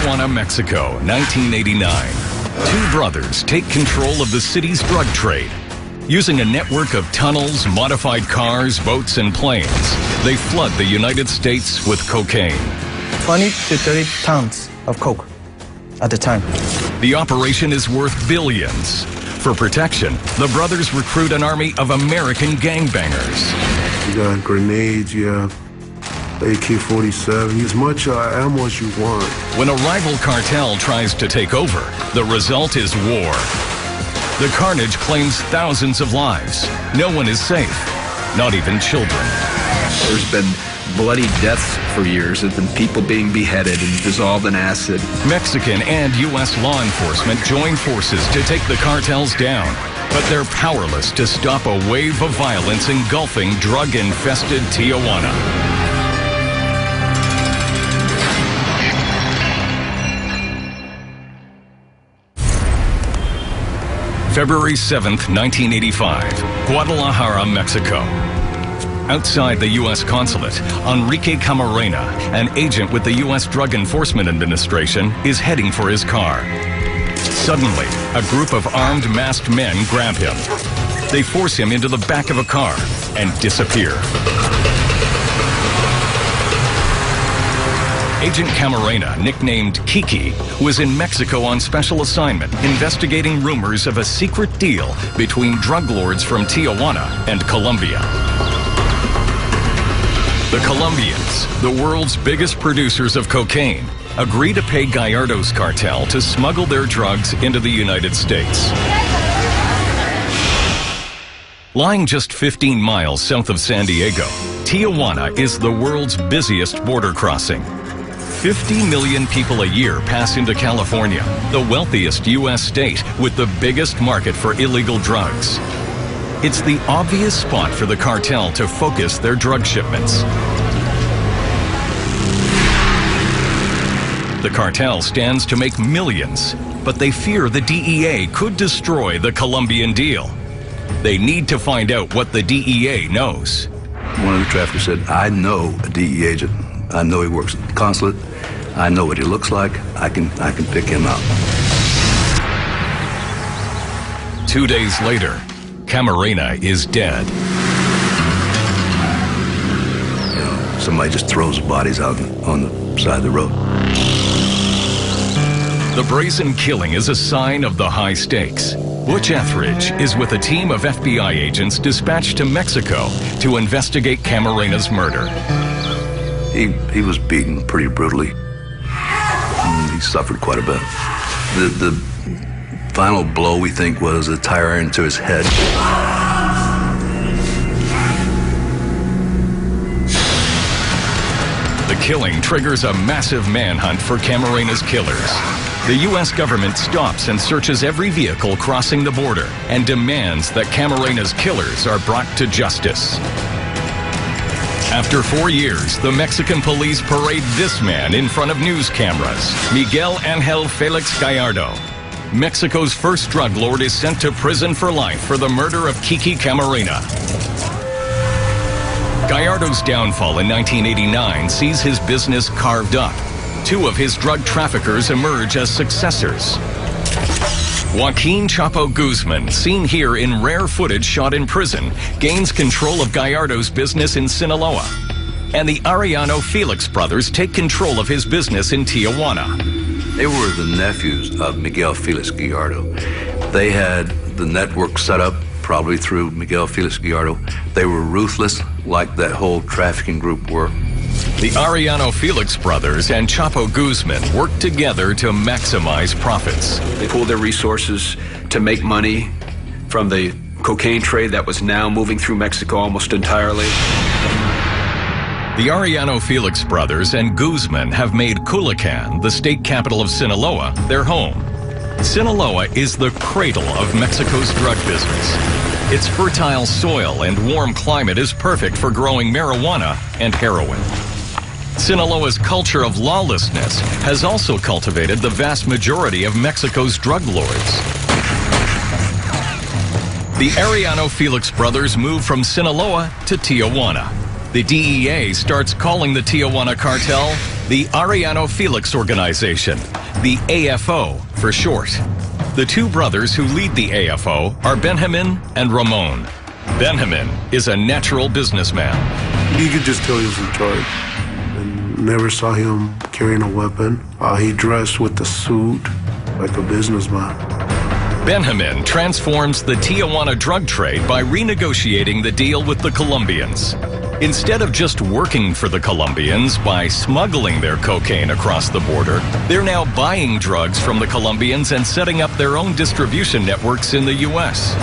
Tijuana, Mexico, 1989. Two brothers take control of the city's drug trade. Using a network of tunnels, modified cars, boats, and planes, they flood the United States with cocaine. 20 to 30 tons of coke at the time. The operation is worth billions. For protection, the brothers recruit an army of American gangbangers. You got grenades, you have AK-47, as much ammo as you want. When a rival cartel tries to take over, the result is war. The carnage claims thousands of lives. No one is safe, not even children. There's been bloody deaths for years. There's been people being beheaded and dissolved in acid. Mexican and U.S. law enforcement join forces to take the cartels down, but they're powerless to stop a wave of violence engulfing drug-infested Tijuana. February 7th, 1985, Guadalajara, Mexico. Outside the U.S. consulate, Enrique Camarena, an agent with the U.S. Drug Enforcement Administration, is heading for his car. Suddenly, a group of armed masked men grab him. They force him into the back of a car and disappear. Agent Camarena, nicknamed Kiki, was in Mexico on special assignment, investigating rumors of a secret deal between drug lords from Tijuana and Colombia. The Colombians, the world's biggest producers of cocaine, agree to pay Gallardo's cartel to smuggle their drugs into the United States. Lying just 15 miles south of San Diego, Tijuana is the world's busiest border crossing. 50 million people a year pass into California, the wealthiest U.S. state with the biggest market for illegal drugs. It's the obvious spot for the cartel to focus their drug shipments. The cartel stands to make millions, but they fear the DEA could destroy the Colombian deal. They need to find out what the DEA knows. One of the traffickers said, I know a DEA agent. I know he works at the consulate. I know what he looks like. I can pick him out. 2 days later, Camarena is dead. You know, somebody just throws bodies out on the side of the road. The brazen killing is a sign of the high stakes. Butch Etheridge is with a team of FBI agents dispatched to Mexico to investigate Camarena's murder. He was beaten pretty brutally. He suffered quite a bit. The final blow, we think, was a tire iron to his head. The killing triggers a massive manhunt for Camarena's killers. The U.S. government stops and searches every vehicle crossing the border and demands that Camarena's killers are brought to justice. After 4 years, the Mexican police parade this man in front of news cameras, Miguel Ángel Felix Gallardo. Mexico's first drug lord is sent to prison for life for the murder of Kiki Camarena. Gallardo's downfall in 1989 sees his business carved up. 2 of his drug traffickers emerge as successors. Joaquin Chapo Guzman, seen here in rare footage shot in prison, gains control of Gallardo's business in Sinaloa. And the Arellano Felix brothers take control of his business in Tijuana. They were the nephews of Miguel Felix Gallardo. They had the network set up probably through Miguel Felix Gallardo. They were ruthless, like that whole trafficking group were. The Arellano Felix brothers and Chapo Guzman worked together to maximize profits. They pooled their resources to make money from the cocaine trade that was now moving through Mexico almost entirely. The Arellano Felix brothers and Guzman have made Culiacan, the state capital of Sinaloa, their home. Sinaloa is the cradle of Mexico's drug business. Its fertile soil and warm climate is perfect for growing marijuana and heroin. Sinaloa's culture of lawlessness has also cultivated the vast majority of Mexico's drug lords. The Arellano Felix brothers move from Sinaloa to Tijuana. The DEA starts calling the Tijuana cartel the Arellano Felix Organization, the AFO for short. The two brothers who lead the AFO are Benjamin and Ramon. Benjamin is a natural businessman. You could just tell he was in charge. And never saw him carrying a weapon. He dressed with the suit like a businessman. Benjamin transforms the Tijuana drug trade by renegotiating the deal with the Colombians. Instead of just working for the Colombians by smuggling their cocaine across the border, they're now buying drugs from the Colombians and setting up their own distribution networks in the U.S.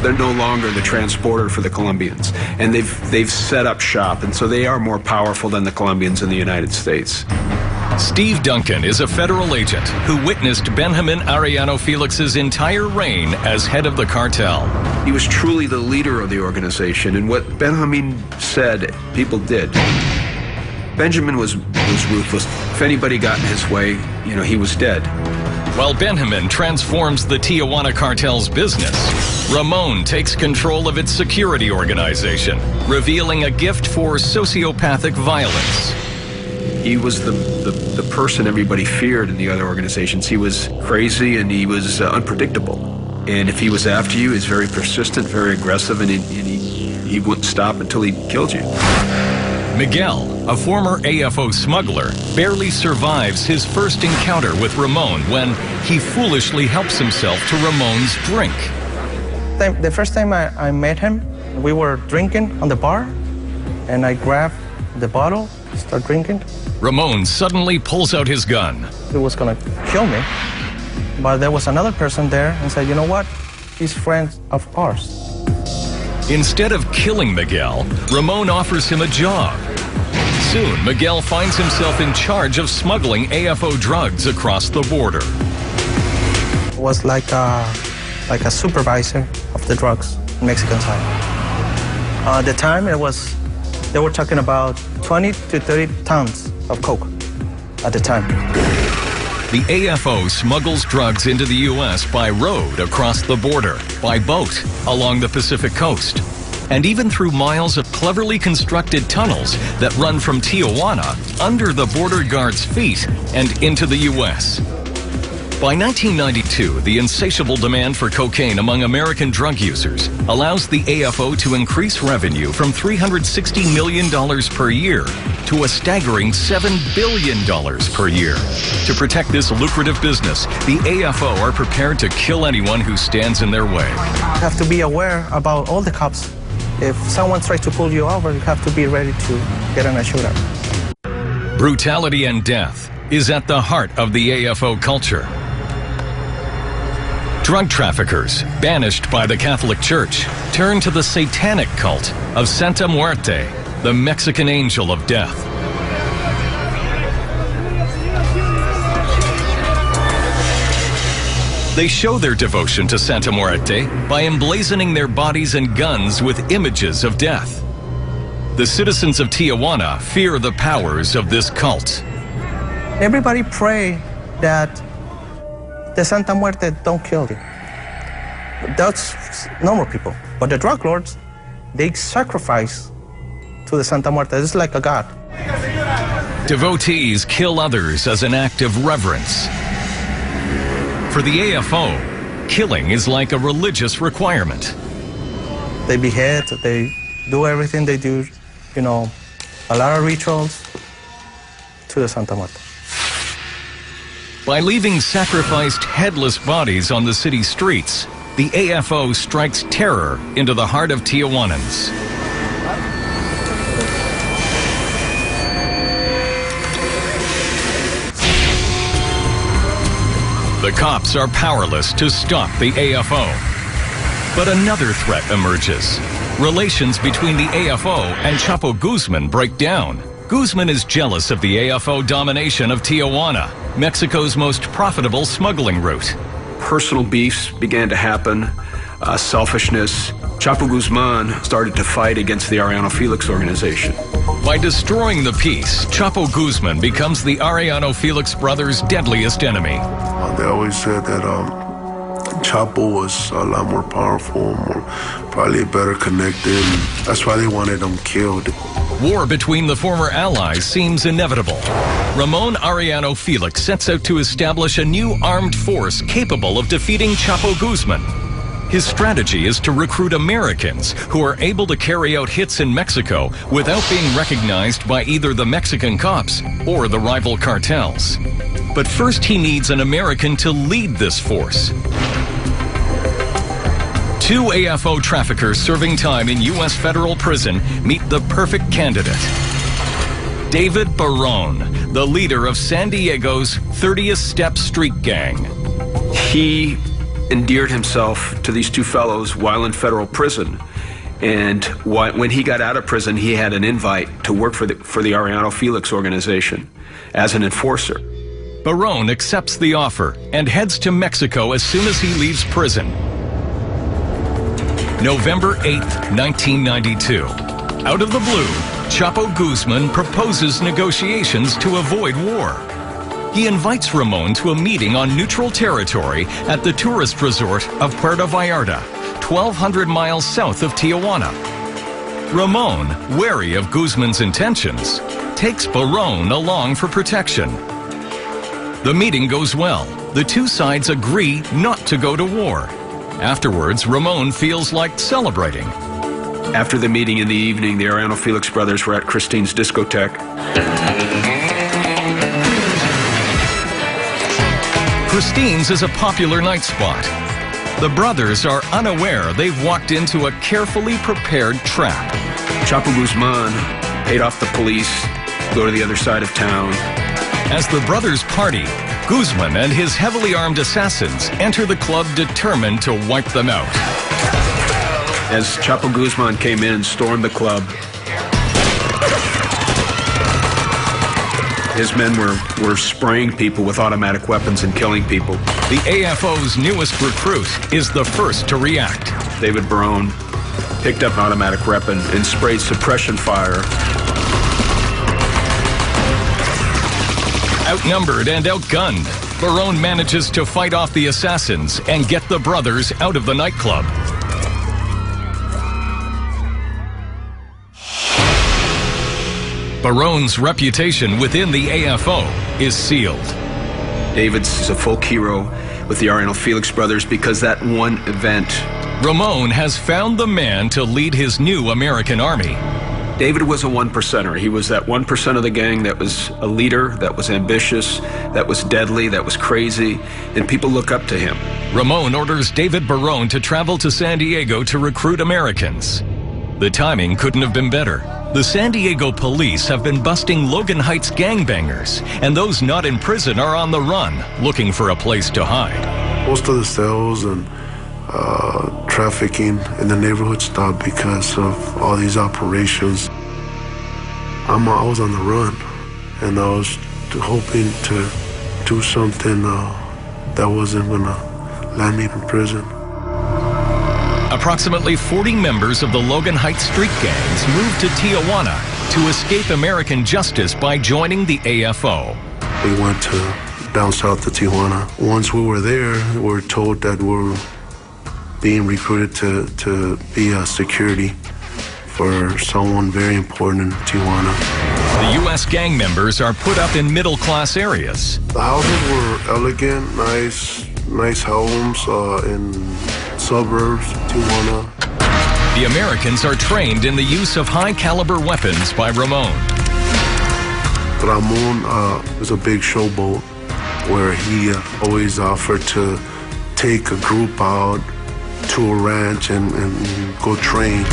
They're no longer the transporter for the Colombians, and they've set up shop, and so they are more powerful than the Colombians in the United States. Steve Duncan is a federal agent who witnessed Benjamin Arellano Felix's entire reign as head of the cartel. He was truly the leader of the organization, and what Benjamin said, people did. Benjamin was ruthless. If anybody got in his way, he was dead. While Benjamin transforms the Tijuana cartel's business, Ramon takes control of its security organization, revealing a gift for sociopathic violence. He was the person everybody feared in the other organizations. He was crazy and he was unpredictable. And if he was after you, he's very persistent, very aggressive, and he wouldn't stop until he killed you. Miguel, a former AFO smuggler, barely survives his first encounter with Ramon when he foolishly helps himself to Ramon's drink. The first time I met him, we were drinking on the bar, and I grabbed the bottle, start drinking. Ramon suddenly pulls out his gun. He was gonna kill me, but there was another person there and said, you know what? He's friends of ours. Instead of killing Miguel, Ramon offers him a job. Soon, Miguel finds himself in charge of smuggling AFO drugs across the border. It was like a supervisor of the drugs in Mexican side. At the time, they were talking about 20 to 30 tons of coke at the time. The AFO smuggles drugs into the U.S. by road across the border, by boat along the Pacific coast, and even through miles of cleverly constructed tunnels that run from Tijuana under the border guards' feet and into the U.S. By 1992, the insatiable demand for cocaine among American drug users allows the AFO to increase revenue from $360 million per year to a staggering $7 billion per year. To protect this lucrative business, the AFO are prepared to kill anyone who stands in their way. You have to be aware about all the cops. If someone tries to pull you over, you have to be ready to get in a shootout. Brutality and death is at the heart of the AFO culture. Drug traffickers, banished by the Catholic Church, turn to the satanic cult of Santa Muerte, the Mexican angel of death. They show their devotion to Santa Muerte by emblazoning their bodies and guns with images of death. The citizens of Tijuana fear the powers of this cult. Everybody pray that the Santa Muerte don't kill you. That's normal people. But the drug lords, they sacrifice to the Santa Muerte. It's like a god. Devotees kill others as an act of reverence. For the AFO, killing is like a religious requirement. They behead, they do everything they do, a lot of rituals to the Santa Muerte. By leaving sacrificed headless bodies on the city streets, the AFO strikes terror into the heart of Tijuanans. The cops are powerless to stop the AFO. But another threat emerges. Relations between the AFO and Chapo Guzman break down. Guzman is jealous of the AFO domination of Tijuana, Mexico's most profitable smuggling route. Personal beefs began to happen, selfishness. Chapo Guzman started to fight against the Arellano Felix organization. By destroying the peace, Chapo Guzman becomes the Arellano Felix brothers' deadliest enemy. They always said that Chapo was a lot more powerful, probably better connected. That's why they wanted him killed. War between the former allies seems inevitable. Ramon Arellano Felix sets out to establish a new armed force capable of defeating Chapo Guzman. His strategy is to recruit Americans who are able to carry out hits in Mexico without being recognized by either the Mexican cops or the rival cartels. But first he needs an American to lead this force. 2 AFO traffickers serving time in U.S. federal prison meet the perfect candidate. David Barone, the leader of San Diego's 30th Step Street Gang. He endeared himself to these 2 fellows while in federal prison. And when he got out of prison, he had an invite to work for the Arellano Felix organization as an enforcer. Barone accepts the offer and heads to Mexico as soon as he leaves prison. November 8th, 1992. Out of the blue, Chapo Guzman proposes negotiations to avoid war. He invites Ramon to a meeting on neutral territory at the tourist resort of Puerto Vallarta, 1,200 miles south of Tijuana. Ramon, wary of Guzman's intentions, takes Barone along for protection. The meeting goes well. The 2 sides agree not to go to war. Afterwards, Ramon feels like celebrating. After the meeting in the evening, the Arellano Felix brothers were at Christine's discotheque. Christine's is a popular night spot. The brothers are unaware they've walked into a carefully prepared trap. Chapo Guzman paid off the police, go to the other side of town. As the brothers party, Guzman and his heavily armed assassins enter the club determined to wipe them out. As Chapo Guzman came in and stormed the club, his men were spraying people with automatic weapons and killing people. The AFO's newest recruit is the first to react. David Barone picked up an automatic weapon and sprayed suppression fire. Outnumbered and outgunned, Barone manages to fight off the assassins and get the brothers out of the nightclub. Barone's reputation within the AFO is sealed. David's a folk hero with the Arellano Felix brothers because that one event. Ramon has found the man to lead his new American army. David was a 1%er. He was that 1% of the gang that was a leader, that was ambitious, that was deadly, that was crazy, and people look up to him. Ramon orders David Barone to travel to San Diego to recruit Americans. The timing couldn't have been better. The San Diego police have been busting Logan Heights gangbangers, and those not in prison are on the run, looking for a place to hide. Most of the sales and trafficking in the neighborhood stopped because of all these operations. I was on the run, and I was hoping to do something that wasn't gonna land me in prison. Approximately 40 members of the Logan Heights street gangs moved to Tijuana to escape American justice by joining the AFO. We went down south to Tijuana. Once we were there, we were told that we were being recruited to be a security for someone very important in Tijuana. The U.S. gang members are put up in middle-class areas. The houses were elegant, nice homes in suburbs, Tijuana. The Americans are trained in the use of high-caliber weapons by Ramon. Ramon is a big showboat where he always offered to take a group out to a ranch and go train.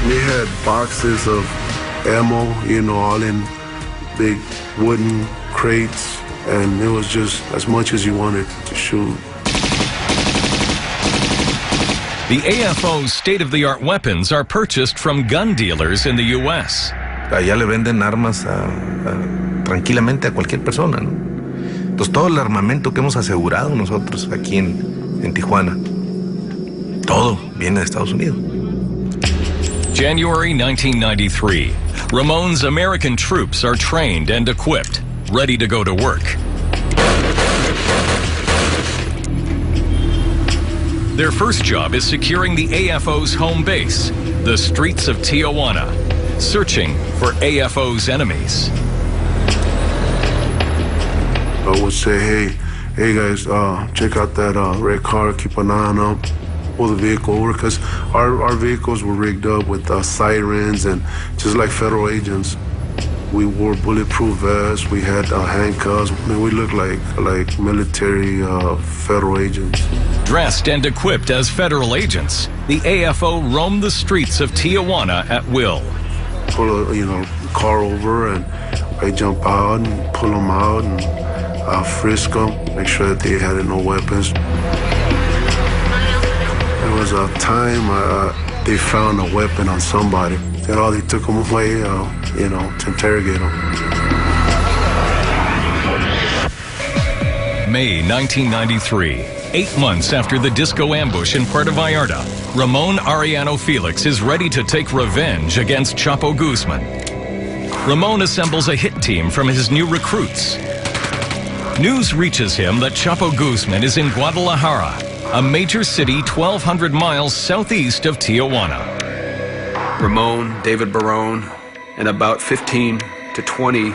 We had boxes of ammo, all in big wooden crates, and it was just as much as you wanted to shoot. The AFO's state-of-the-art weapons are purchased from gun dealers in the U.S. Allá le venden armas tranquilamente a cualquier persona, ¿no? Entonces todo el armamento que hemos asegurado nosotros aquí en Tijuana, todo viene de Estados Unidos. January 1993. Ramon's American troops are trained and equipped, ready to go to work. Their first job is securing the AFO's home base. the streets of Tijuana, searching for AFO's enemies. I would say, hey guys, check out that red car, keep an eye on them, pull the vehicle over, because our vehicles were rigged up with sirens and just like federal agents. We wore bulletproof vests, we had handcuffs. I mean, we looked like military federal agents. Dressed and equipped as federal agents, the AFO roamed the streets of Tijuana at will. Pull a car over and I jump out and pull them out and frisk them, make sure that they had no weapons. There was a time they found a weapon on somebody. They took them away, to interrogate them. May 1993, 8 months after the disco ambush in Puerto Vallarta, Ramon Arellano Felix is ready to take revenge against Chapo Guzman. Ramon assembles a hit team from his new recruits. News reaches him that Chapo Guzman is in Guadalajara, a major city 1,200 miles southeast of Tijuana. Ramon, David Barone, and about 15 to 20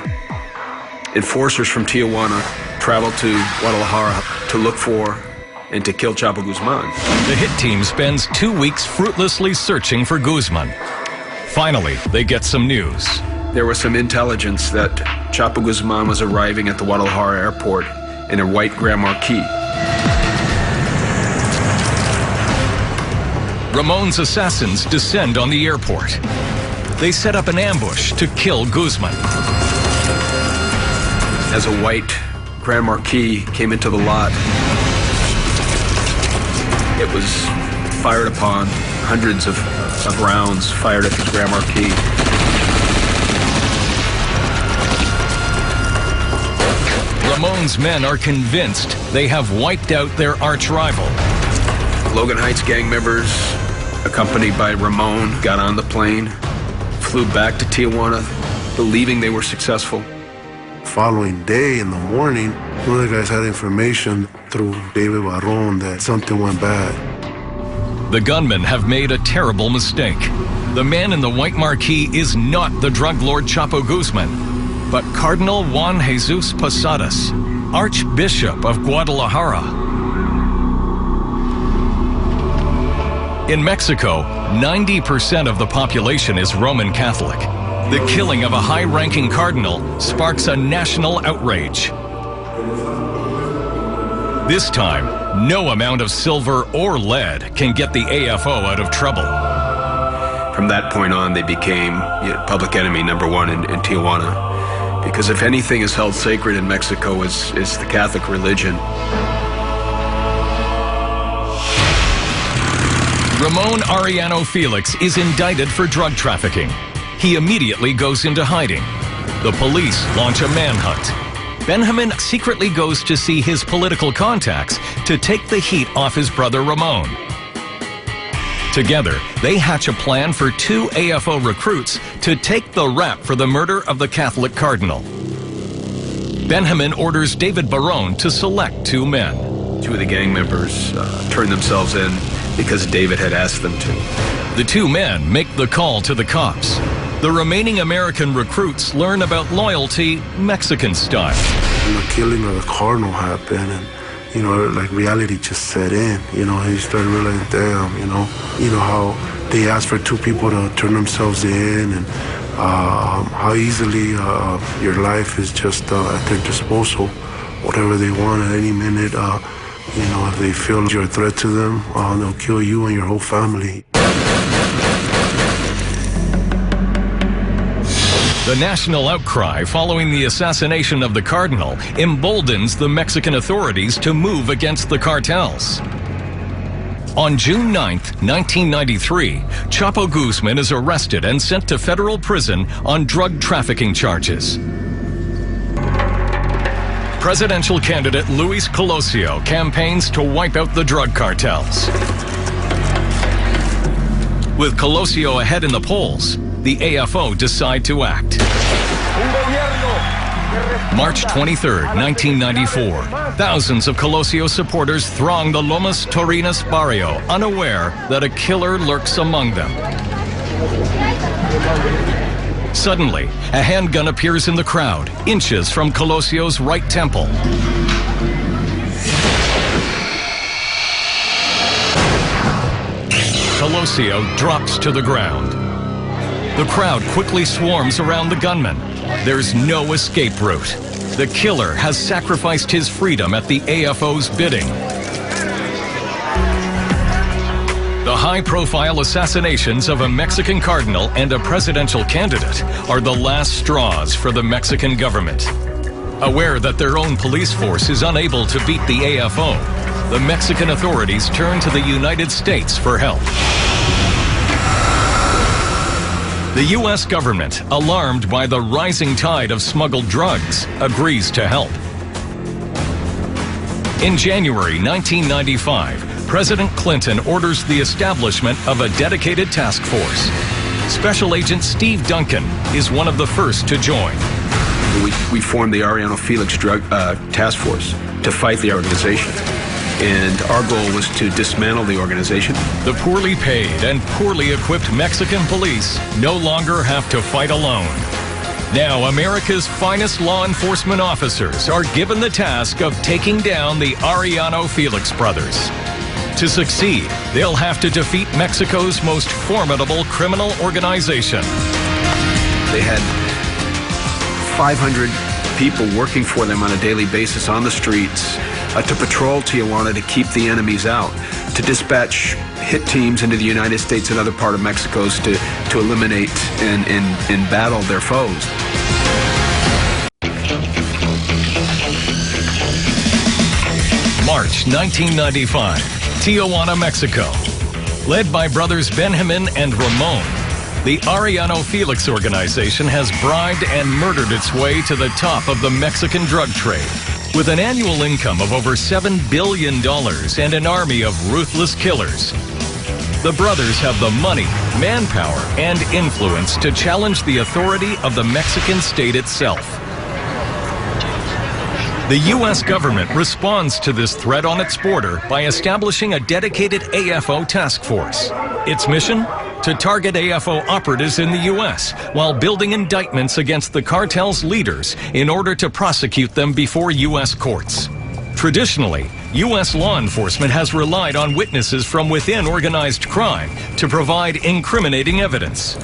enforcers from Tijuana traveled to Guadalajara to look for and to kill Chapo Guzman. The hit team spends 2 weeks fruitlessly searching for Guzman. Finally, they get some news. There was some intelligence that Chapo Guzman was arriving at the Guadalajara airport in a white Grand Marquis. Ramon's assassins descend on the airport. They set up an ambush to kill Guzman. As a white Grand Marquis came into the lot, it was fired upon, hundreds of rounds fired at the Grand Marquis. Ramon's men are convinced they have wiped out their arch-rival. Logan Heights gang members, accompanied by Ramon, got on the plane, flew back to Tijuana, believing they were successful. Following day in the morning, one of the guys had information through David Barone that something went bad. The gunmen have made a terrible mistake. The man in the white marquee is not the drug lord Chapo Guzman, but Cardinal Juan Jesus Posadas, Archbishop of Guadalajara. In Mexico, 90% of the population is Roman Catholic. The killing of a high-ranking cardinal sparks a national outrage. This time, no amount of silver or lead can get the AFO out of trouble. From that point on, they became public enemy number one in Tijuana. Because if anything is held sacred in Mexico, is the Catholic religion. Ramon Arellano Felix is indicted for drug trafficking. He immediately goes into hiding. The police launch a manhunt. Benjamin secretly goes to see his political contacts to take the heat off his brother Ramon. Together, they hatch a plan for 2 AFO recruits to take the rap for the murder of the Catholic cardinal. Benjamin orders David Barone to select 2 men. 2 of the gang members turned themselves in because David had asked them to. The 2 men make the call to the cops. The remaining American recruits learn about loyalty Mexican style. When the killing of the cardinal happened, and like reality just set in. He started realizing, damn, how they asked for 2 people to turn themselves in, and how easily your life is just at their disposal. Whatever they want at any minute, if they feel you're a threat to them, they'll kill you and your whole family. The national outcry following the assassination of the cardinal emboldens the Mexican authorities to move against the cartels. On June 9th, 1993, Chapo Guzman is arrested and sent to federal prison on drug trafficking charges. Presidential candidate Luis Colosio campaigns to wipe out the drug cartels. With Colosio ahead in the polls, the AFO decide to act. March 23rd, 1994. Thousands of Colosio supporters throng the Lomas Torinas barrio, unaware that a killer lurks among them. Suddenly, a handgun appears in the crowd, inches from Colosio's right temple. Colosio drops to the ground. The crowd quickly swarms around the gunman. There's no escape route. The killer has sacrificed his freedom at the AFO's bidding. The high-profile assassinations of a Mexican cardinal and a presidential candidate are the last straws for the Mexican government. Aware that their own police force is unable to beat the AFO, the Mexican authorities turn to the United States for help. The U.S. government, alarmed by the rising tide of smuggled drugs, agrees to help. In January 1995, President Clinton orders the establishment of a dedicated task force. Special Agent Steve Duncan is one of the first to join. We formed the Arellano Felix Drug Task Force to fight the organization. And our goal was to dismantle the organization. The poorly paid and poorly equipped Mexican police no longer have to fight alone. Now, America's finest law enforcement officers are given the task of taking down the Arellano Felix brothers. To succeed, they'll have to defeat Mexico's most formidable criminal organization. They had 500 people working for them on a daily basis on the streets to patrol Tijuana to keep the enemies out, to dispatch hit teams into the United States and other part of Mexico to eliminate and battle their foes. March 1995, Tijuana, Mexico. Led by brothers Benjamin and Ramon, the Arellano Felix organization has bribed and murdered its way to the top of the Mexican drug trade. With an annual income of over $7 billion and an army of ruthless killers, the brothers have the money, manpower, and influence to challenge the authority of the Mexican state itself. The U.S. government responds to this threat on its border by establishing a dedicated AFO task force. Its mission? To target AFO operatives in the U.S. while building indictments against the cartel's leaders in order to prosecute them before U.S. courts. Traditionally, U.S. law enforcement has relied on witnesses from within organized crime to provide incriminating evidence.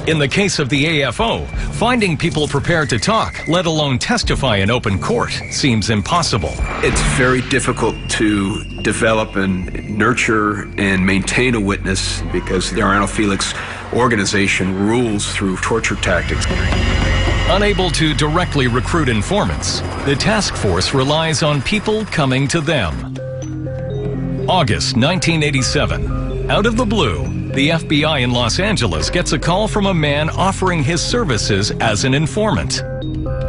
In the case of the AFO, finding people prepared to talk, let alone testify in open court, seems impossible. It's very difficult to develop and nurture and maintain a witness because the Arellano Felix organization rules through torture tactics. Unable to directly recruit informants, the task force relies on people coming to them. August 1987. Out of the blue, the FBI in Los Angeles gets a call from a man offering his services as an informant.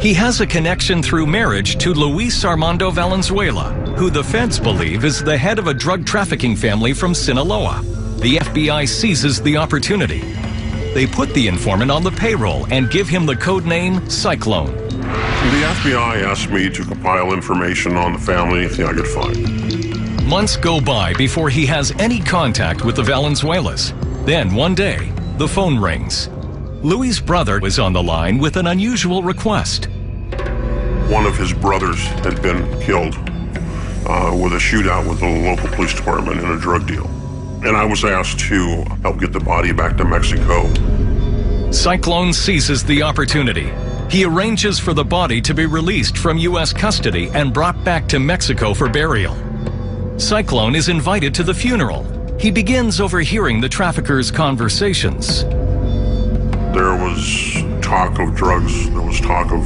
He has a connection through marriage to Luis Armando Valenzuela, who the feds believe is the head of a drug trafficking family from Sinaloa. The FBI seizes the opportunity. They put the informant on the payroll and give him the code name Cyclone. The FBI asked me to compile information on the family, anything I could find. Months go by before he has any contact with the Valenzuelas. Then one day, the phone rings. Louis' brother was on the line with an unusual request. One of his brothers had been killed with a shootout with the local police department in a drug deal. And I was asked to help get the body back to Mexico. Cyclone seizes the opportunity. He arranges for the body to be released from U.S. custody and brought back to Mexico for burial. Cyclone is invited to the funeral. He begins overhearing the traffickers' conversations. There was talk of drugs. There was talk of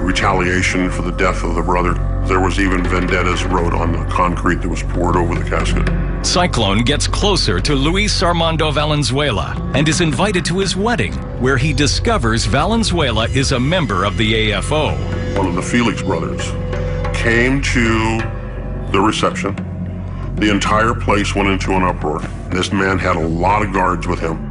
retaliation for the death of the brother. There was even vendettas wrote on the concrete that was poured over the casket. Cyclone gets closer to Luis Armando Valenzuela and is invited to his wedding, where he discovers Valenzuela is a member of the AFO. One of the Felix brothers came to the reception. The entire place went into an uproar. This man had a lot of guards with him.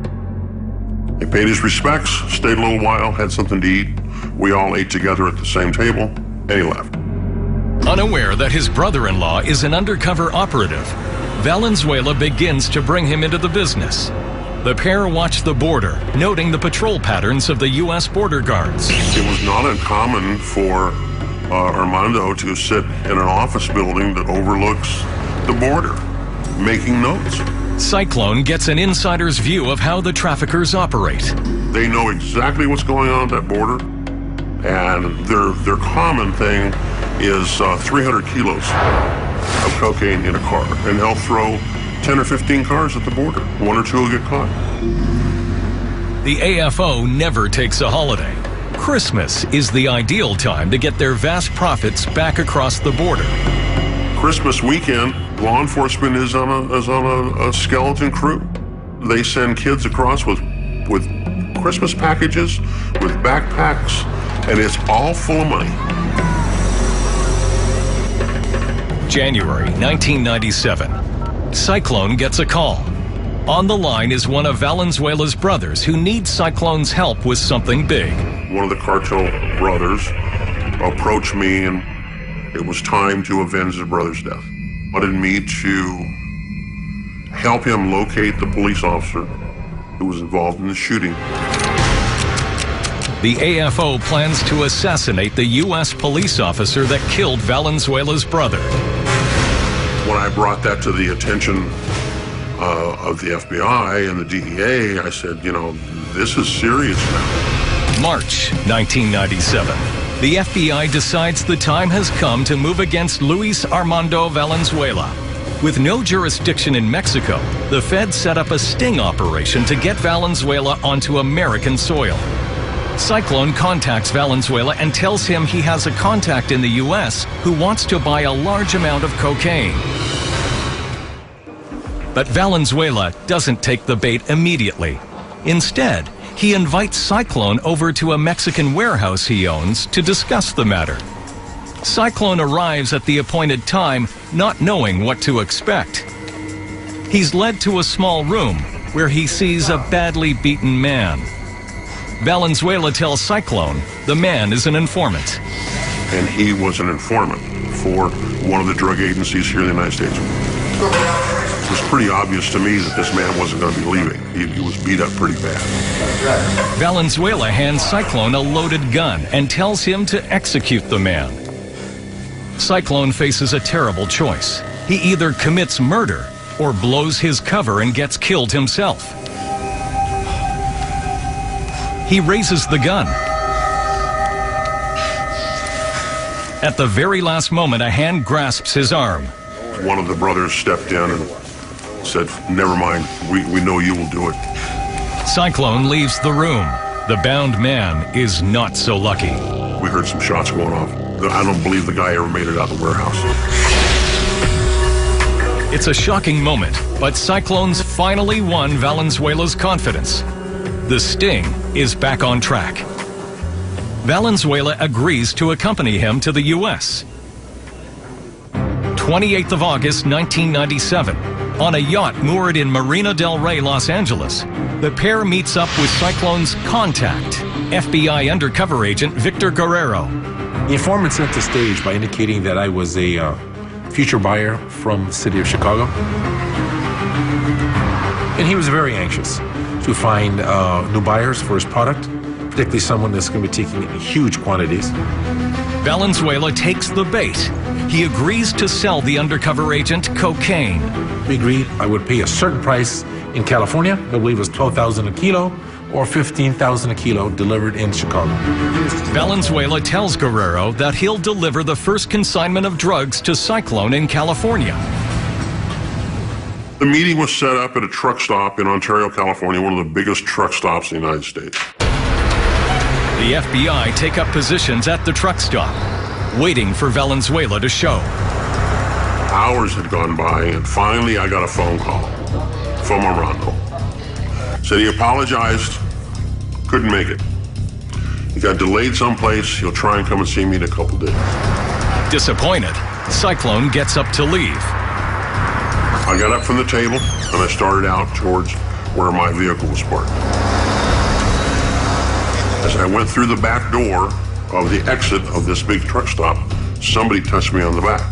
He paid his respects, stayed a little while, had something to eat. We all ate together at the same table, and he left. Unaware that his brother-in-law is an undercover operative, Valenzuela begins to bring him into the business. The pair watch the border, noting the patrol patterns of the U.S. border guards. It was not uncommon for Armando to sit in an office building that overlooks the border, making notes. Cyclone gets an insider's view of how the traffickers operate. They know exactly what's going on at that border, and their common thing is 300 kilos of cocaine in a car, and they'll throw 10 or 15 cars at the border. One or two will get caught. The AFO never takes a holiday. Christmas is the ideal time to get their vast profits back across the border. Christmas weekend, law enforcement is on a skeleton crew. They send kids across with Christmas packages, with backpacks, and it's all full of money. January 1997. Cyclone gets a call. On the line is one of Valenzuela's brothers who needs Cyclone's help with something big. One of the cartel brothers approached me, and it was time to avenge his brother's death. Wanted me to help him locate the police officer who was involved in the shooting. The AFO plans to assassinate the U.S. police officer that killed Valenzuela's brother. When I brought that to the attention of the FBI and the DEA, I said, you know, this is serious now. March 1997. The FBI decides the time has come to move against Luis Armando Valenzuela. With no jurisdiction in Mexico, the Feds set up a sting operation to get Valenzuela onto American soil. Cyclone contacts Valenzuela and tells him he has a contact in the U.S. who wants to buy a large amount of cocaine. But Valenzuela doesn't take the bait immediately. Instead, he invites Cyclone over to a Mexican warehouse he owns to discuss the matter. Cyclone arrives at the appointed time, not knowing what to expect. He's led to a small room where he sees a badly beaten man. Valenzuela tells Cyclone the man is an informant. And he was an informant for one of the drug agencies here in the United States. It was pretty obvious to me that this man wasn't going to be leaving. He was beat up pretty bad. Valenzuela hands Cyclone a loaded gun and tells him to execute the man. Cyclone faces a terrible choice. He either commits murder or blows his cover and gets killed himself. He raises the gun. At the very last moment, a hand grasps his arm. One of the brothers stepped in and said, never mind, we know you will do it. Cyclone leaves the room. The bound man is not so lucky. We heard some shots going off. I don't believe the guy ever made it out of the warehouse. It's a shocking moment, but Cyclone's finally won Valenzuela's confidence. The sting is back on track. Valenzuela agrees to accompany him to the U.S. 28th of August, 1997. On a yacht moored in Marina del Rey, Los Angeles, the pair meets up with Cyclone's contact, FBI undercover agent Victor Guerrero. The informant set the stage by indicating that I was a future buyer from the city of Chicago. And he was very anxious to find new buyers for his product, particularly someone that's going to be taking it in huge quantities. Valenzuela takes the bait. He agrees to sell the undercover agent cocaine. We agreed I would pay a certain price in California, I believe it was $12,000 a kilo, or $15,000 a kilo delivered in Chicago. Valenzuela tells Guerrero that he'll deliver the first consignment of drugs to Cyclone in California. The meeting was set up at a truck stop in Ontario, California, one of the biggest truck stops in the United States. The FBI take up positions at the truck stop, waiting for Valenzuela to show. Hours had gone by, and finally I got a phone call from Armando. Said he apologized, couldn't make it. He got delayed someplace. He'll try and come and see me in a couple days. Disappointed, Cyclone gets up to leave. I got up from the table, and I started out towards where my vehicle was parked. As I went through the back door of the exit of this big truck stop, somebody touched me on the back.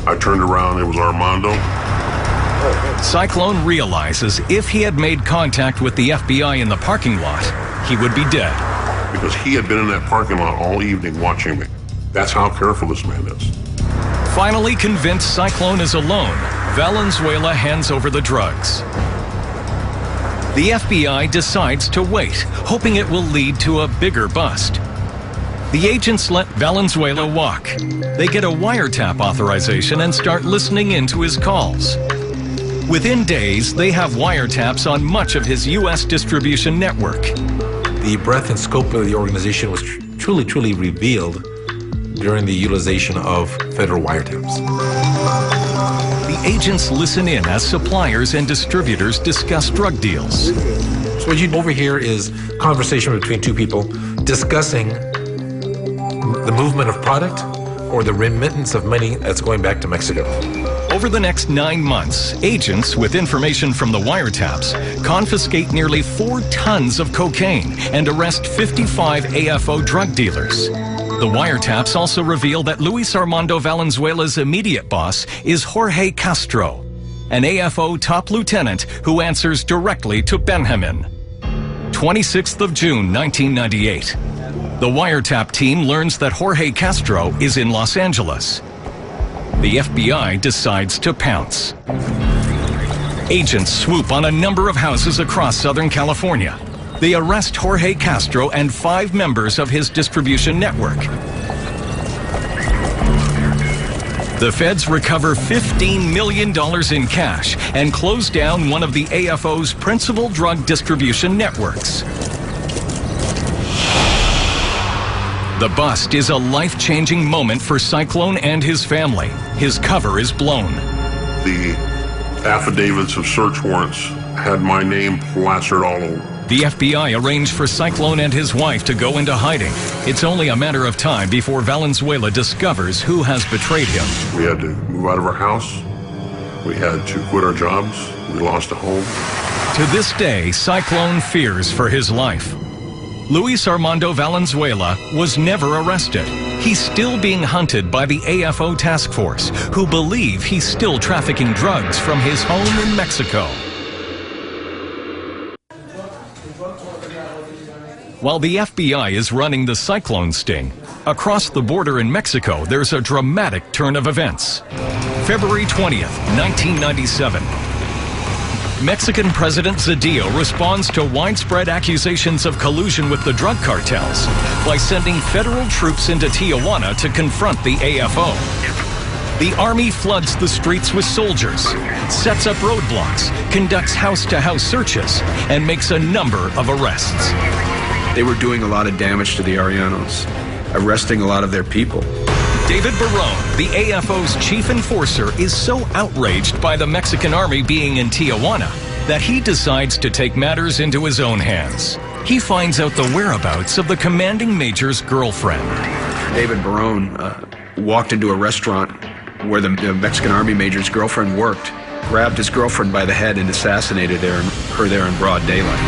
I turned around, it was Armando. Cyclone realizes if he had made contact with the FBI in the parking lot, he would be dead. Because he had been in that parking lot all evening watching me. That's how careful this man is. Finally convinced Cyclone is alone, Valenzuela hands over the drugs. The FBI decides to wait, hoping it will lead to a bigger bust. The agents let Valenzuela walk. They get a wiretap authorization and start listening into his calls. Within days, they have wiretaps on much of his U.S. distribution network. The breadth and scope of the organization was truly revealed during the utilization of federal wiretaps. The agents listen in as suppliers and distributors discuss drug deals. So what you overhear is conversation between two people discussing the movement of product or the remittance of money that's going back to Mexico. Over the next 9 months, agents, with information from the wiretaps, confiscate nearly 4 tons of cocaine and arrest 55 AFO drug dealers. The wiretaps also reveal that Luis Armando Valenzuela's immediate boss is Jorge Castro, an AFO top lieutenant who answers directly to Benjamin. 26th of June, 1998. The wiretap team learns that Jorge Castro is in Los Angeles. The FBI decides to pounce. Agents swoop on a number of houses across Southern California. They arrest Jorge Castro and 5 members of his distribution network. The feds recover $15 million in cash and close down one of the AFO's principal drug distribution networks. The bust is a life-changing moment for Cyclone and his family. His cover is blown. The affidavits of search warrants had my name plastered all over. The FBI arranged for Cyclone and his wife to go into hiding. It's only a matter of time before Valenzuela discovers who has betrayed him. We had to move out of our house. We had to quit our jobs. We lost a home. To this day, Cyclone fears for his life. Luis Armando Valenzuela was never arrested. He's still being hunted by the AFO task force, who believe he's still trafficking drugs from his home in Mexico. While the FBI is running the Cyclone sting, across the border in Mexico, there's a dramatic turn of events. February 20th, 1997. Mexican President Zedillo responds to widespread accusations of collusion with the drug cartels by sending federal troops into Tijuana to confront the AFO. The army floods the streets with soldiers, sets up roadblocks, conducts house-to-house searches, and makes a number of arrests. They were doing a lot of damage to the Arellanos, arresting a lot of their people. David Barone, the AFO's chief enforcer, is so outraged by the Mexican army being in Tijuana that he decides to take matters into his own hands. He finds out the whereabouts of the commanding major's girlfriend. David Barone walked into a restaurant where the Mexican army major's girlfriend worked, grabbed his girlfriend by the head and assassinated her there in broad daylight.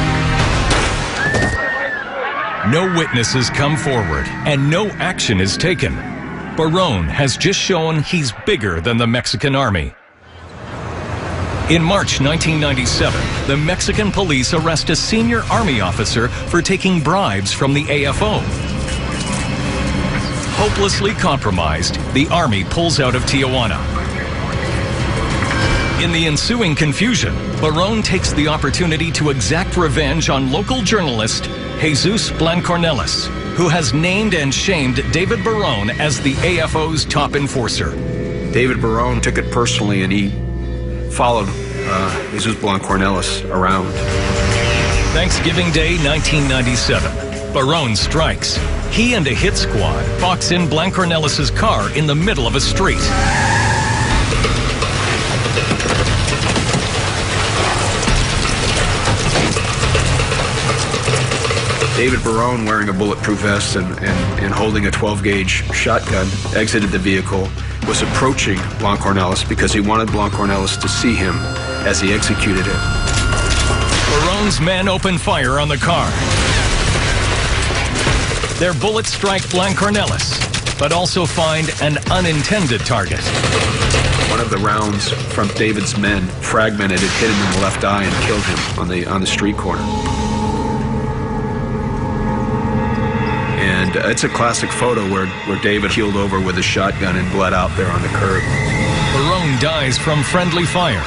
No witnesses come forward and no action is taken. Barone has just shown he's bigger than the Mexican army. In March 1997, the Mexican police arrest a senior army officer for taking bribes from the AFO. Hopelessly compromised, the army pulls out of Tijuana. In the ensuing confusion, Barone takes the opportunity to exact revenge on local journalist Jesus Blancornelis, who has named and shamed David Barone as the AFO's top enforcer. David Barone took it personally and he followed Jesus Blancornelis around. Thanksgiving Day 1997. Barone strikes. He and a hit squad box in Blancornelis' car in the middle of a street. David Barone, wearing a bulletproof vest and holding a 12-gauge shotgun, exited the vehicle, was approaching Blancornelis because he wanted Blancornelis to see him as he executed him. Barone's men open fire on the car. Their bullets strike Blancornelis, but also find an unintended target. One of the rounds from David's men fragmented and hit him in the left eye and killed him on the street corner. And it's a classic photo where David keeled over with a shotgun and bled out there on the curb. Barone dies from friendly fire.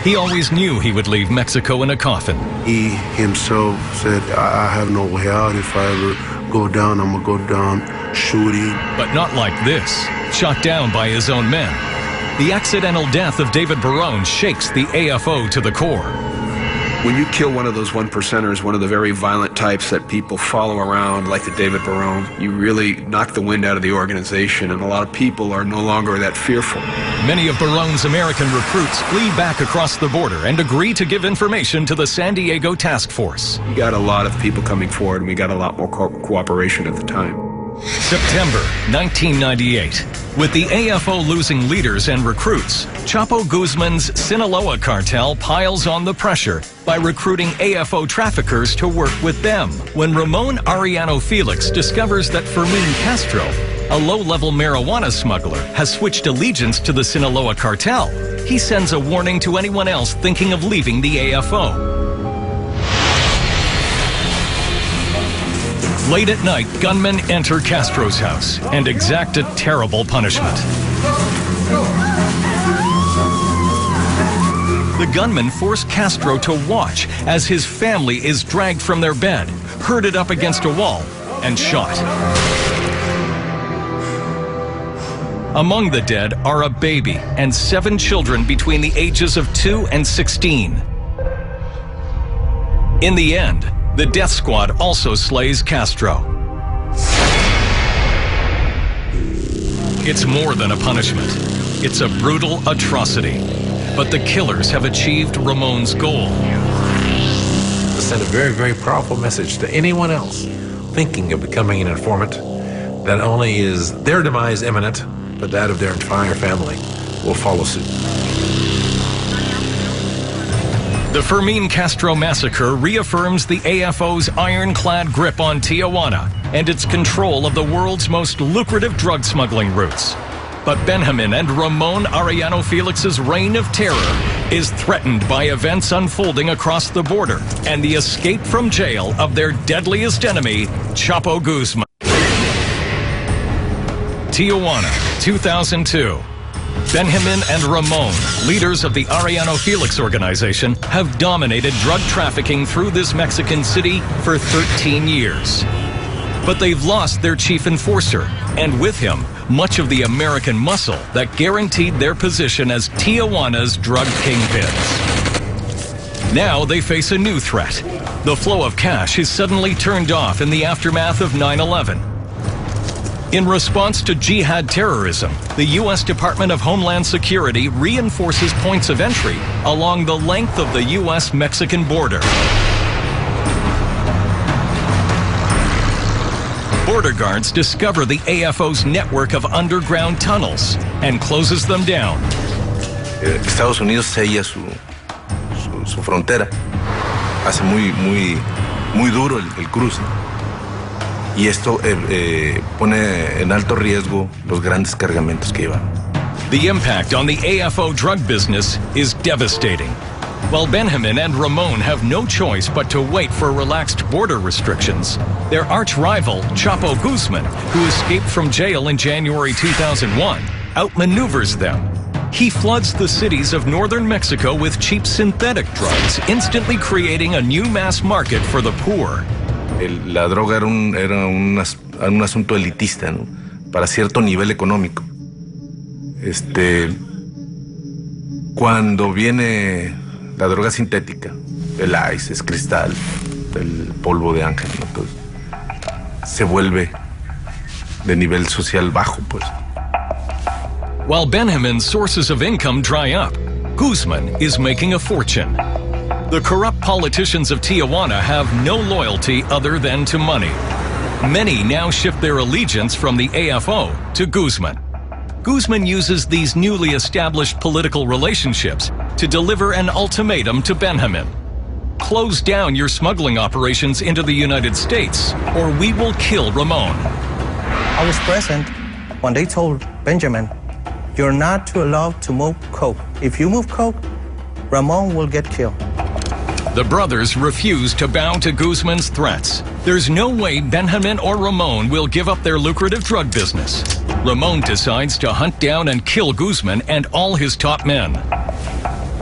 He always knew he would leave Mexico in a coffin. He himself said, I have no way out. If I ever go down, I'm gonna go down shooting. But not like this, shot down by his own men. The accidental death of David Barone shakes the AFO to the core. When you kill one of those one percenters, one of the very violent types that people follow around, like the David Barone, you really knock the wind out of the organization, and a lot of people are no longer that fearful. Many of Barone's American recruits flee back across the border and agree to give information to the San Diego task force. We got a lot of people coming forward, and we got a lot more cooperation at the time. September 1998. With the AFO losing leaders and recruits, Chapo Guzman's Sinaloa cartel piles on the pressure by recruiting AFO traffickers to work with them. When Ramon Arellano Felix discovers that Fermin Castro, a low-level marijuana smuggler, has switched allegiance to the Sinaloa cartel, he sends a warning to anyone else thinking of leaving the AFO. Late at night, gunmen enter Castro's house and exact a terrible punishment. The gunmen force Castro to watch as his family is dragged from their bed, herded up against a wall, and shot. Among the dead are a baby and 7 children between the ages of 2 and 16. In the end, the death squad also slays Castro. It's more than a punishment. It's a brutal atrocity. But the killers have achieved Ramon's goal. To send a very, very powerful message to anyone else thinking of becoming an informant that only is their demise imminent, but that of their entire family will follow suit. The Fermin Castro massacre reaffirms the AFO's ironclad grip on Tijuana and its control of the world's most lucrative drug smuggling routes. But Benjamin and Ramon Arellano Felix's reign of terror is threatened by events unfolding across the border and the escape from jail of their deadliest enemy, Chapo Guzman. Tijuana, 2002. Benjamin and Ramon, leaders of the Arellano Felix organization, have dominated drug trafficking through this Mexican city for 13 years. But they've lost their chief enforcer, and with him, much of the American muscle that guaranteed their position as Tijuana's drug kingpins. Now they face a new threat. The flow of cash is suddenly turned off in the aftermath of 9/11. In response to jihad terrorism, the U.S. Department of Homeland Security reinforces points of entry along the length of the U.S.-Mexican border. Border guards discover the AFO's network of underground tunnels and closes them down. Estados Unidos sella su frontera, hace muy duro el cruce. Y esto pone en alto riesgo los grandes cargamentos que llevan. The impact on the AFO drug business is devastating. While Benjamin and Ramon have no choice but to wait for relaxed border restrictions, their arch-rival, Chapo Guzman, who escaped from jail in January 2001, outmaneuvers them. He floods the cities of northern Mexico with cheap synthetic drugs, instantly creating a new mass market for the poor. La droga era un asunto elitista, ¿no? Para cierto nivel económico. Cuando viene la droga sintética, el ice, es cristal, el polvo de ángel, ¿no? Entonces, se vuelve de nivel social bajo, pues. While Benjamin's sources of income dry up, Guzman is making a fortune. The corrupt politicians of Tijuana have no loyalty other than to money. Many now shift their allegiance from the AFO to Guzman. Guzman uses these newly established political relationships to deliver an ultimatum to Benjamin. Close down your smuggling operations into the United States, or we will kill Ramon. I was present when they told Benjamin you're not allowed to move coke. If you move coke, Ramon will get killed. The brothers refuse to bow to Guzman's threats. There's no way Benjamin or Ramon will give up their lucrative drug business. Ramon decides to hunt down and kill Guzman and all his top men.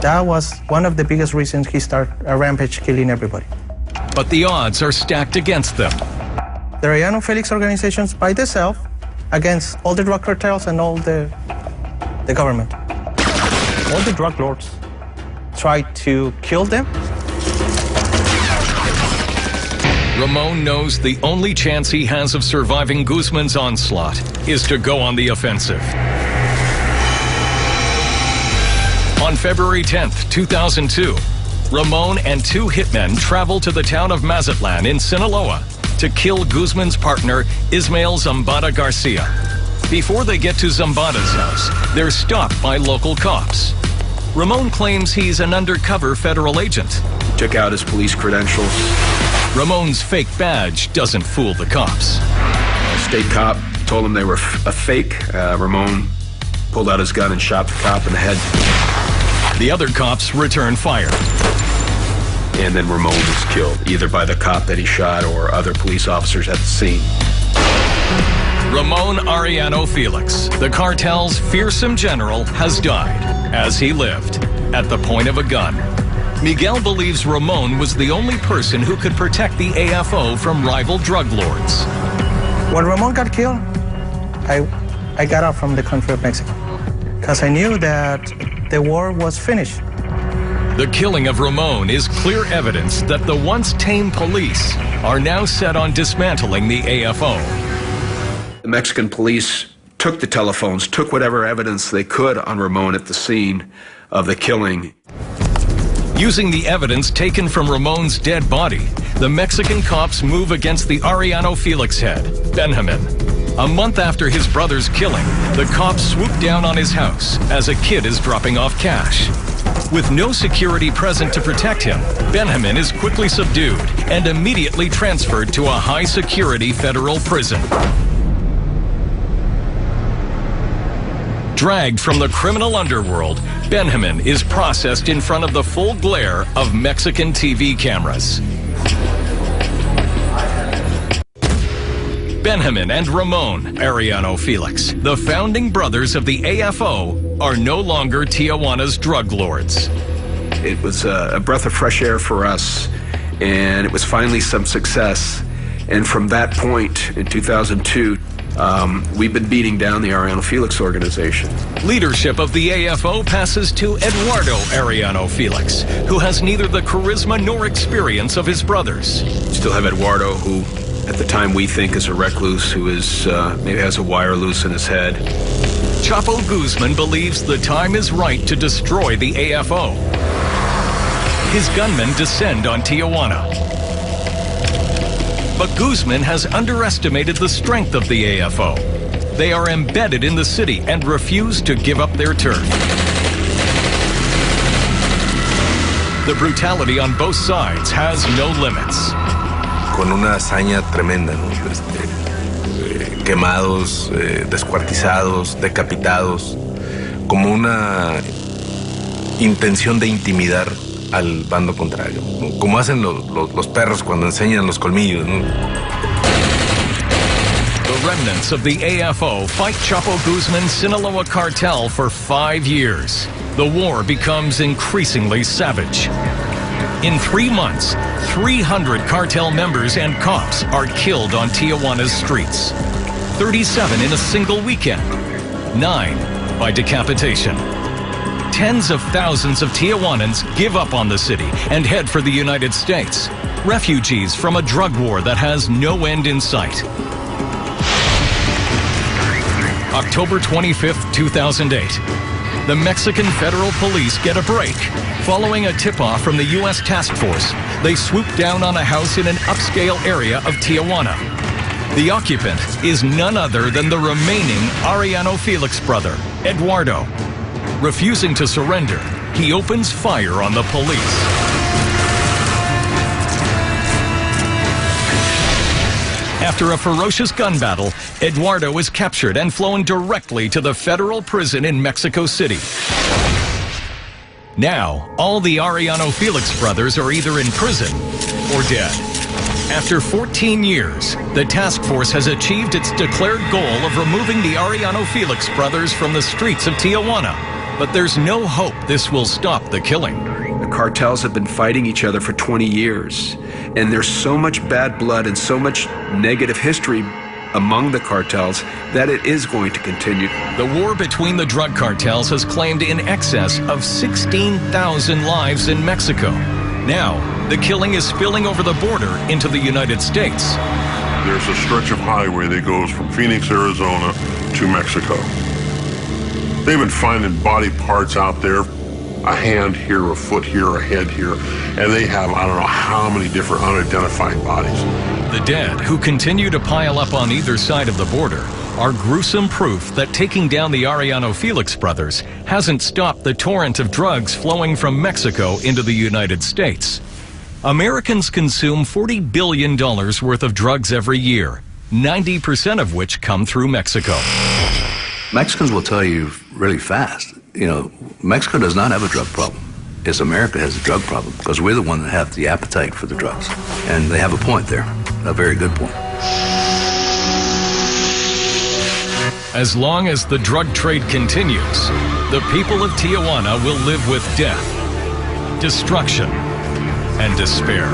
That was one of the biggest reasons he started a rampage killing everybody. But the odds are stacked against them. The Arellano Felix organizations by themselves against all the drug cartels and all the government. All the drug lords tried to kill them. Ramon knows the only chance he has of surviving Guzman's onslaught is to go on the offensive. On February 10th, 2002, Ramon and two hitmen travel to the town of Mazatlan in Sinaloa to kill Guzman's partner, Ismael Zambada Garcia. Before they get to Zambada's house, they're stopped by local cops. Ramon claims he's an undercover federal agent. Took out his police credentials. Ramon's fake badge doesn't fool the cops. A state cop told him they were a fake. Ramon pulled out his gun and shot the cop in the head. The other cops return fire. And then Ramon was killed, either by the cop that he shot or other police officers at the scene. Ramon Arellano Felix, the cartel's fearsome general, has died, as he lived, at the point of a gun. Miguel believes Ramon was the only person who could protect the AFO from rival drug lords. When Ramon got killed, I got out from the country of Mexico because I knew that the war was finished. The killing of Ramon is clear evidence that the once tame police are now set on dismantling the AFO. The Mexican police took the telephones, took whatever evidence they could on Ramon at the scene of the killing. Using the evidence taken from Ramon's dead body, the Mexican cops move against the Arellano Felix head, Benjamin. A month after his brother's killing, the cops swoop down on his house as a kid is dropping off cash. With no security present to protect him, Benjamin is quickly subdued and immediately transferred to a high-security federal prison. Dragged from the criminal underworld, Benjamin is processed in front of the full glare of Mexican TV cameras. Benjamin and Ramon Arellano Felix, the founding brothers of the AFO, are no longer Tijuana's drug lords. It was a breath of fresh air for us, and it was finally some success. And from that point in 2002, we've been beating down the Arellano Felix organization. Leadership of the AFO passes to Eduardo Arellano Felix, who has neither the charisma nor experience of his brothers. Still have Eduardo, who at the time we think is a recluse, who is maybe has a wire loose in his head. Chapo Guzman believes the time is right to destroy the AFO. His gunmen descend on Tijuana. But Guzman has underestimated the strength of the AFO. They are embedded in the city and refuse to give up their turf. The brutality on both sides has no limits. Con una hazaña tremenda, ¿no? Quemados, descuartizados, decapitados, como una intención de intimidar al bando contrario, ¿no? Como hacen los perros cuando enseñan los colmillos, ¿no? The remnants of the AFO fight Chapo Guzman's Sinaloa cartel for 5 years. The war becomes increasingly savage. In 3 months, 300 cartel members and cops are killed on Tijuana's streets. 37 in a single weekend, 9 by decapitation. Tens of thousands of Tijuanans give up on the city and head for the United States, refugees from a drug war that has no end in sight. October 25th, 2008. The Mexican Federal Police get a break. Following a tip-off from the U.S. task force, they swoop down on a house in an upscale area of Tijuana. The occupant is none other than the remaining Arellano Felix brother, Eduardo. Refusing to surrender, he opens fire on the police. After a ferocious gun battle, Eduardo is captured and flown directly to the federal prison in Mexico City. Now, all the Arellano Felix brothers are either in prison or dead. After 14 years, the task force has achieved its declared goal of removing the Arellano Felix brothers from the streets of Tijuana. But there's no hope this will stop the killing. The cartels have been fighting each other for 20 years, and there's so much bad blood and so much negative history among the cartels that it is going to continue. The war between the drug cartels has claimed in excess of 16,000 lives in Mexico. Now, the killing is spilling over the border into the United States. There's a stretch of highway that goes from Phoenix, Arizona to Mexico. They've been finding body parts out there, a hand here, a foot here, a head here, and they have I don't know how many different unidentified bodies. The dead, who continue to pile up on either side of the border, are gruesome proof that taking down the Arellano Felix brothers hasn't stopped the torrent of drugs flowing from Mexico into the United States. Americans consume $40 billion worth of drugs every year, 90% of which come through Mexico. Mexicans will tell you really fast, Mexico does not have a drug problem. It's America has a drug problem because we're the one that have the appetite for the drugs. And they have a point there, a very good point. As long as the drug trade continues, the people of Tijuana will live with death, destruction, and despair.